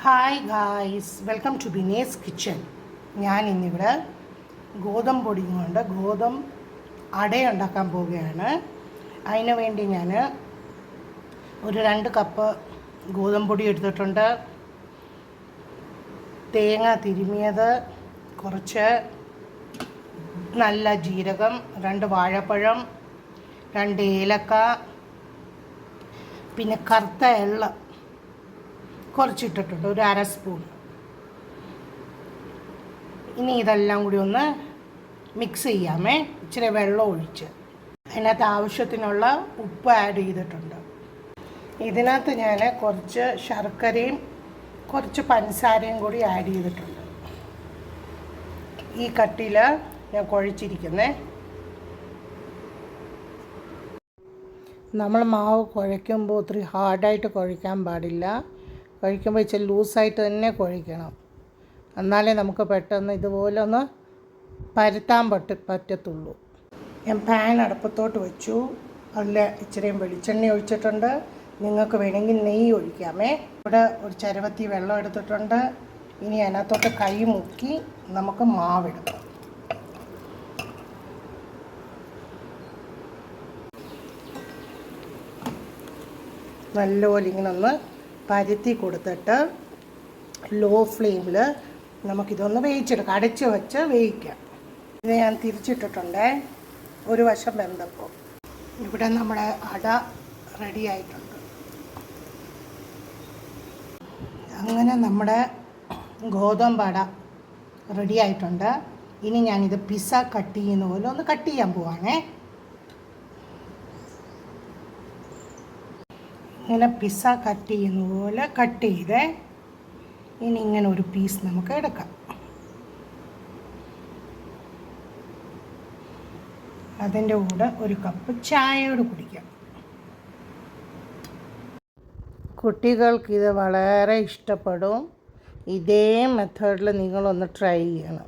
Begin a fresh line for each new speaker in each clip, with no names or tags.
Hi guys, welcome to Bini's kitchen. ഞാൻ ഇന്നിവിടെ ഗോതമ്പ് പൊടിയും കൊണ്ട് അടയുണ്ടാക്കാൻ പോവുകയാണ്. അതിന് വേണ്ടി ഞാൻ ഒരു 2 കപ്പ് ഗോതമ്പ് പൊടി എടുത്തിട്ടുണ്ട്. തേങ്ങ തിരുമിയത്, കുറച്ച് നല്ല ജീരകം, 2 വാഴപ്പഴം, 2 ഏലക്ക, പിന്നെ കറുത്ത എള്ള കുറച്ചിട്ടിട്ടുണ്ട്, ഒരു 1/2 സ്പൂൺ. ഇനി ഇതെല്ലാം കൂടി ഒന്ന് മിക്സ് ചെയ്യാമേ. ഇച്ചിരി വെള്ളം ഒഴിച്ച് അതിനകത്ത് ആവശ്യത്തിനുള്ള ഉപ്പ് ആഡ് ചെയ്തിട്ടുണ്ട്. ഇതിനകത്ത് ഞാൻ കുറച്ച് ശർക്കരയും കുറച്ച് പഞ്ചസാരയും കൂടി ആഡ് ചെയ്തിട്ടുണ്ട്. ഈ കട്ടിയിൽ ഞാൻ കുഴച്ചിരിക്കുന്നത്. നമ്മൾ മാവ് കുഴയ്ക്കുമ്പോൾ ഒത്തിരി ഹാർഡായിട്ട് കുഴയ്ക്കാൻ പാടില്ല. കുഴയ്ക്കുമ്പോൾ ഇച്ചിരി ലൂസായിട്ട് തന്നെ കുഴയ്ക്കണം. എന്നാലേ നമുക്ക് പെട്ടെന്ന് ഇതുപോലെ ഒന്ന് പരത്താൻ പറ്റത്തുള്ളൂ. ഞാൻ പാൻ അടുപ്പത്തോട്ട് വെച്ചു. അതിൽ ഇച്ചിരിയും വെളിച്ചെണ്ണ ഒഴിച്ചിട്ടുണ്ട്. നിങ്ങൾക്ക് വേണമെങ്കിൽ നെയ്യ് ഒഴിക്കാമേ. ഇവിടെ ഒരു ചരുവത്തി വെള്ളം എടുത്തിട്ടുണ്ട്. ഇനി അതിനകത്തോട്ട് കൈ മുക്കി നമുക്ക് മാവെടുക്കാം. നല്ലപോലെ ഇങ്ങനെ ഒന്ന് പരത്തി കൊടുത്തിട്ട് ലോ ഫ്ലെയിമിൽ നമുക്കിതൊന്ന് വേവിച്ചെടുക്കാം. അടച്ച് വെച്ച് വേവിക്കാം. ഇത് ഞാൻ തിരിച്ചിട്ടിട്ടുണ്ട്. ഒരു വശം വെന്തപ്പോൾ ഇവിടെ നമ്മുടെ അട റെഡി ആയിട്ടുണ്ട്. അങ്ങനെ നമ്മുടെ ഗോതമ്പ് അട റെഡി ആയിട്ടുണ്ട്. ഇനി ഞാനിത് പിസ്സ കട്ട് ചെയ്യുന്ന പോലെ ഒന്ന് കട്ട് ചെയ്യാൻ പോവാണേ. ഇങ്ങനെ പിസ്സ കട്ട് ചെയ്യുന്ന പോലെ കട്ട് ചെയ്ത് ഇനി ഇങ്ങനെ ഒരു പീസ് നമുക്ക് എടുക്കാം. അതിൻ്റെ കൂടെ ഒരു കപ്പ് ചായയോട് കുടിക്കാം. കുട്ടികൾക്കിത് വളരെ ഇഷ്ടപ്പെടും. ഇതേ മെത്തേഡിൽ നിങ്ങളൊന്ന് ട്രൈ ചെയ്യണം.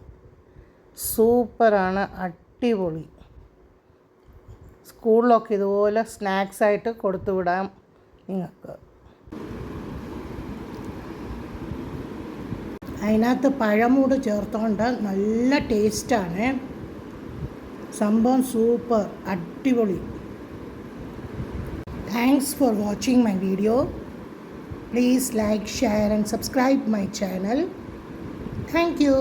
സൂപ്പറാണ്, അടിപൊളി. സ്കൂളിലൊക്കെ ഇതുപോലെ സ്നാക്സായിട്ട് കൊടുത്തു വിടാം നിങ്ങൾക്ക്. അതിനകത്ത് പഴമൂട് ചേർത്തുകൊണ്ട് നല്ല ടേസ്റ്റാണ്. സംഭവം സൂപ്പർ, അടിപൊളി. Thanks for watching my video. Please like, share and subscribe my channel. Thank you.